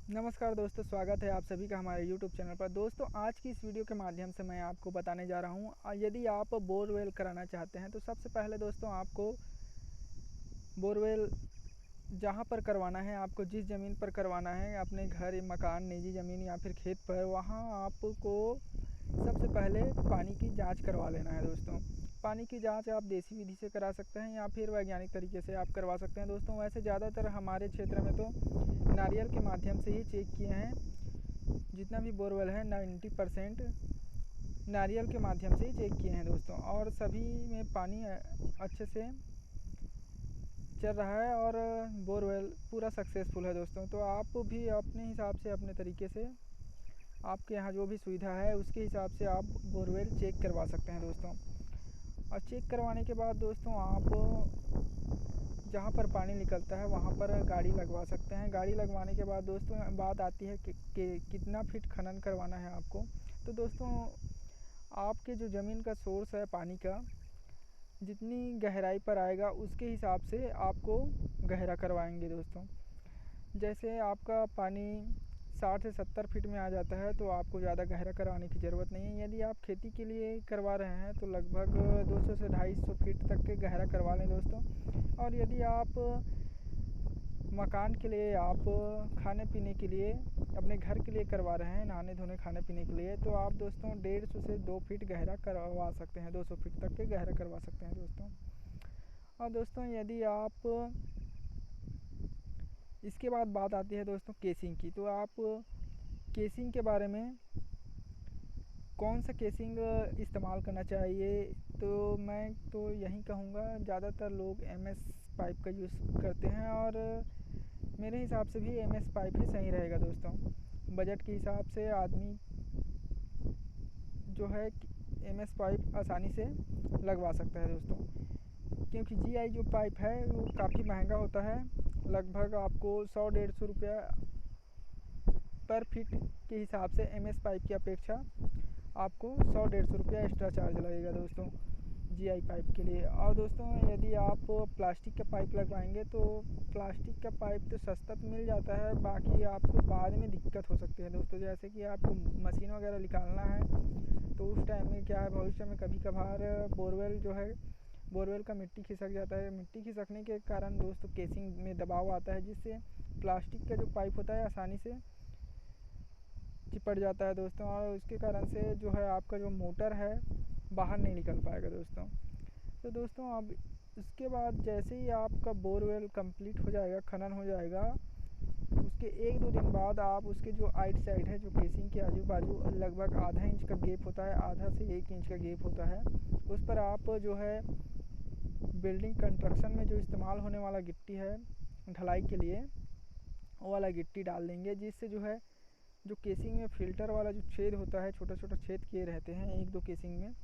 नमस्कार दोस्तों, स्वागत है आप सभी का हमारे YouTube चैनल पर। दोस्तों, आज की इस वीडियो के माध्यम से मैं आपको बताने जा रहा हूँ यदि आप बोरवेल कराना चाहते हैं तो सबसे पहले दोस्तों आपको बोरवेल जहाँ पर करवाना है, आपको जिस ज़मीन पर करवाना है, अपने घर, मकान, निजी ज़मीन या फिर खेत पर, वहाँ आपको सबसे पहले पानी की जाँच करवा लेना है दोस्तों। पानी की जाँच आप देसी विधि से करा सकते हैं या फिर वैज्ञानिक तरीके से आप करवा सकते हैं दोस्तों। वैसे ज़्यादातर हमारे क्षेत्र में तो नारियल के माध्यम से ही चेक किए हैं। जितना भी बोरवेल है 90% नारियल के माध्यम से ही चेक किए हैं दोस्तों, और सभी में पानी अच्छे से चल रहा है और बोरवेल पूरा सक्सेसफुल है दोस्तों। तो आप भी अपने हिसाब से, अपने तरीके से, आपके यहाँ जो भी सुविधा है उसके हिसाब से आप बोरवेल चेक करवा सकते हैं दोस्तों। और चेक करवाने के बाद दोस्तों आप जहाँ पर पानी निकलता है वहाँ पर गाड़ी लगवा सकते हैं। गाड़ी लगवाने के बाद दोस्तों बात आती है कि कितना फीट खनन करवाना है आपको। तो दोस्तों आपके जो ज़मीन का सोर्स है पानी का, जितनी गहराई पर आएगा उसके हिसाब से आपको गहरा करवाएंगे दोस्तों। जैसे आपका पानी 60 से 70 फीट में आ जाता है तो आपको ज़्यादा गहरा करवाने की ज़रूरत नहीं है। यदि आप खेती के लिए करवा रहे हैं तो लगभग 200 से 250 फीट तक के गहरा करवा लें दोस्तों। और यदि आप मकान के लिए, आप खाने पीने के लिए, अपने घर के लिए करवा रहे हैं, नहाने धोने खाने पीने के लिए, तो आप दोस्तों 150 से 2 फीट गहरा करवा सकते हैं, 200 फीट तक के गहरा करवा सकते हैं दोस्तों। और दोस्तों यदि आप इसके बाद बात आती है दोस्तों केसिंग की। तो आप केसिंग के बारे में, कौन सा केसिंग इस्तेमाल करना चाहिए, तो मैं तो यही कहूँगा ज़्यादातर लोग MS पाइप का यूज़ करते हैं और मेरे हिसाब से भी MS पाइप ही सही रहेगा दोस्तों। बजट के हिसाब से आदमी जो है MS पाइप आसानी से लगवा सकता है दोस्तों, क्योंकि GI जो पाइप है वो काफ़ी महंगा होता है। लगभग आपको 100-150 रुपया पर फीट के हिसाब से MS पाइप की अपेक्षा आपको 100-150 रुपया एक्स्ट्रा चार्ज लगेगा दोस्तों GI पाइप के लिए। और दोस्तों यदि आप प्लास्टिक का पाइप लगवाएंगे तो प्लास्टिक का पाइप तो सस्ता तो मिल जाता है, बाकी आपको बाद में दिक्कत हो सकती है दोस्तों। जैसे कि आपको मशीन वगैरह निकालना है तो उस टाइम में क्या है, भविष्य में कभी कभार बोरवेल जो है, बोरवेल का मिट्टी खिसक जाता है। मिट्टी खिसकने के कारण दोस्तों केसिंग में दबाव आता है, जिससे प्लास्टिक का जो पाइप होता है आसानी से चिपट जाता है दोस्तों, और उसके कारण से जो है आपका जो मोटर है बाहर नहीं निकल पाएगा दोस्तों। तो दोस्तों अब उसके बाद जैसे ही आपका बोरवेल कंप्लीट हो जाएगा, खनन हो जाएगा, उसके 1-2 दिन बाद आप उसके जो आइट साइड है, जो केसिंग के आजू बाजू लगभग आधा इंच का गैप होता है, आधा से 1 इंच का गैप होता है, उस पर आप जो है बिल्डिंग कंस्ट्रक्शन में जो इस्तेमाल होने वाला गिट्टी है ढलाई के लिए, वो वाला गिट्टी डाल देंगे, जिससे जो है जो केसिंग में फ़िल्टर वाला जो छेद होता है, छोटा छोटा छेद किए रहते हैं 1-2 केसिंग में,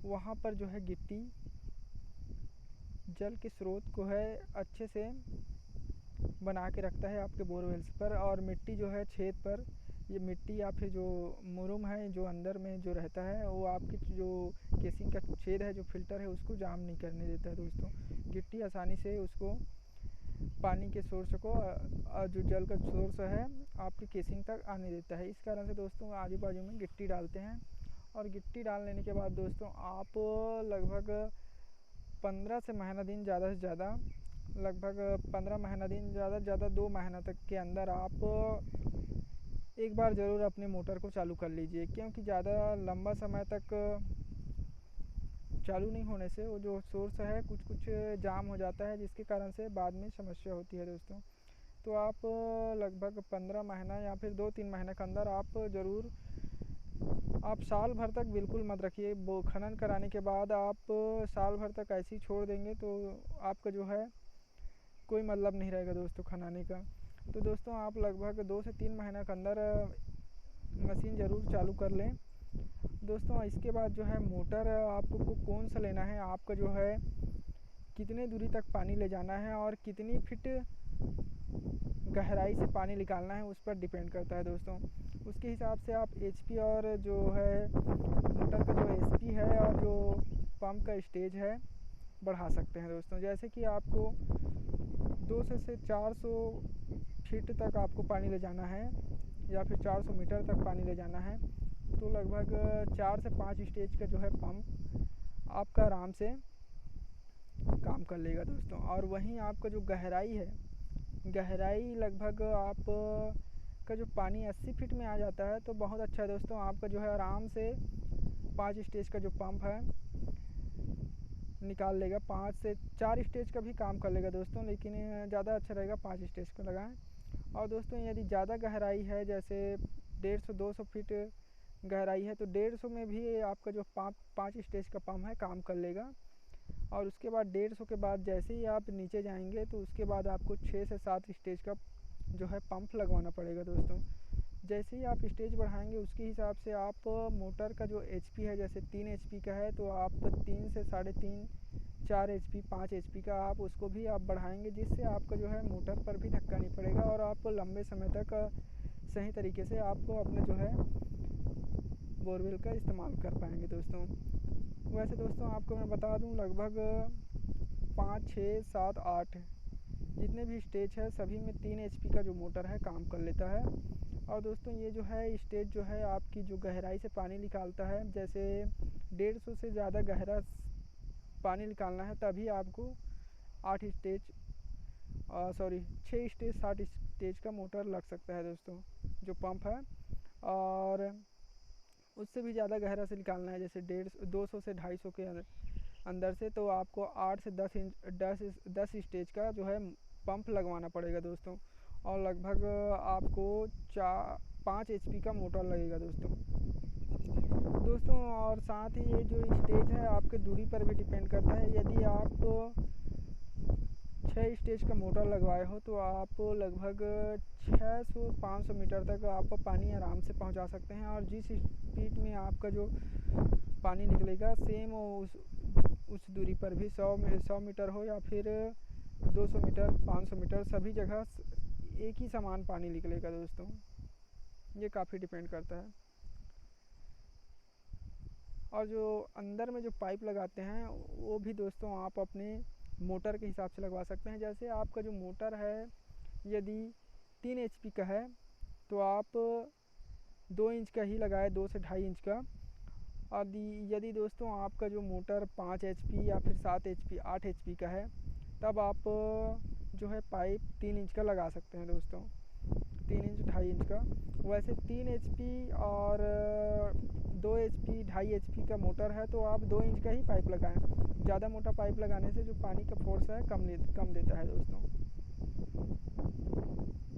वहाँ पर जो है गिट्टी जल के स्रोत को है अच्छे से बना के रखता है आपके बोरवेल्स पर। और मिट्टी जो है छेद पर, ये मिट्टी या फिर जो मुरुम है जो अंदर में जो रहता है, वो आपकी जो केसिंग का छेद है, जो फ़िल्टर है, उसको जाम नहीं करने देता है दोस्तों। गिट्टी आसानी से उसको पानी के सोर्स को, जो जल का सोर्स है, आपकी केसिंग तक आने देता है। इस कारण से दोस्तों आजू बाजू में गिट्टी डालते हैं। और गिट्टी डाल लेने के बाद दोस्तों आप लगभग 15 से महीना दिन, ज़्यादा से ज़्यादा लगभग 15 महीना दिन, ज़्यादा से ज़्यादा 2 महीना तक के अंदर आप एक बार ज़रूर अपने मोटर को चालू कर लीजिए, क्योंकि ज़्यादा लंबा समय तक चालू नहीं होने से वो जो सोर्स है कुछ कुछ जाम हो जाता है, जिसके कारण से बाद में समस्या होती है दोस्तों। तो आप लगभग 15 महीना या फिर 2-3 महीने के अंदर आप ज़रूर, आप साल भर तक बिल्कुल मत रखिए। वो खनन कराने के बाद आप साल भर तक ऐसे ही छोड़ देंगे तो आपका जो है कोई मतलब नहीं रहेगा दोस्तों खनाने का। तो दोस्तों आप लगभग 2 से 3 महीने के अंदर मशीन ज़रूर चालू कर लें दोस्तों। इसके बाद जो है मोटर आपको कौन सा लेना है, आपका जो है कितने दूरी तक पानी ले जाना है और कितनी फीट गहराई से पानी निकालना है, उस पर डिपेंड करता है दोस्तों। उसके हिसाब से आप HP और जो है मोटर का जो SP है और जो पंप का स्टेज है बढ़ा सकते हैं दोस्तों। जैसे कि आपको 200 से 400 फीट तक आपको पानी ले जाना है या फिर 400 मीटर तक पानी ले जाना है, तो लगभग 4 से 5 स्टेज का जो है पंप आपका आराम से काम कर लेगा दोस्तों। और वहीं आपका जो गहराई है, गहराई लगभग आप का जो पानी 80 फीट में आ जाता है तो बहुत अच्छा है दोस्तों। आपका जो है आराम से 5 स्टेज का जो पंप है निकाल लेगा। 5 से 4 स्टेज का भी काम कर लेगा दोस्तों, लेकिन ज़्यादा अच्छा रहेगा 5 स्टेज का लगाएं। और दोस्तों यदि ज़्यादा गहराई है, जैसे 150-200 फीट गहराई है, तो 150 में भी आपका जो 5 स्टेज का पंप है काम कर लेगा। और उसके बाद 150 के बाद जैसे ही आप नीचे जाएंगे तो उसके बाद आपको 6 से 7 स्टेज का जो है पंप लगवाना पड़ेगा दोस्तों। जैसे ही आप स्टेज बढ़ाएंगे उसके हिसाब से आप मोटर का जो HP है, जैसे 3 HP का है तो आप 3 से 3.5 4 HP 5 HP का आप उसको भी आप बढ़ाएंगे, जिससे आपका जो है मोटर पर भी धक्का नहीं पड़ेगा और आप लंबे समय तक सही तरीके से आप अपने जो है बोरवेल का इस्तेमाल कर पाएंगे दोस्तों। वैसे दोस्तों आपको मैं बता दूं, लगभग 5, 6, 7, 8 जितने भी स्टेज है सभी में 3 HP का जो मोटर है काम कर लेता है। और दोस्तों ये जो है स्टेज जो है आपकी जो गहराई से पानी निकालता है, जैसे 150 से ज़्यादा गहरा पानी निकालना है तभी आपको 8 स्टेज 6 स्टेज 7 स्टेज का मोटर लग सकता है दोस्तों, जो पंप है। और उससे भी ज़्यादा गहरा से निकालना है, जैसे 200 से 250 के अंदर से, तो आपको 8 से 10 स्टेज का जो है पंप लगवाना पड़ेगा दोस्तों। और लगभग आपको 5 HP का मोटर लगेगा दोस्तों। और साथ ही ये जो स्टेज है आपके दूरी पर भी डिपेंड करता है। यदि आप 6 स्टेज का मोटर लगवाए हो तो आप लगभग 600-500 मीटर तक आप पानी आराम से पहुंचा सकते हैं। और जिस स्पीड में आपका जो पानी निकलेगा सेम उस दूरी पर भी 100 मीटर हो या फिर 200 मीटर 500 मीटर सभी जगह एक ही समान पानी निकलेगा दोस्तों। ये काफ़ी डिपेंड करता है। और जो अंदर में जो पाइप लगाते हैं वो भी दोस्तों आप अपने मोटर के हिसाब से लगवा सकते हैं। जैसे आपका जो मोटर है यदि 3 HP का है तो आप 2 इंच का ही लगाए, 2 से 2.5 इंच का। और यदि दोस्तों आपका जो मोटर 5 HP या फिर 7 HP 8 HP का है तब आप जो है पाइप 3 इंच का लगा सकते हैं दोस्तों, 3 इंच 2.5 इंच का। वैसे 3 HP और 2 HP 2.5 HP का मोटर है तो आप 2 इंच का ही पाइप लगाएं। ज़्यादा मोटा पाइप लगाने से जो पानी का फोर्स है कम देता है दोस्तों।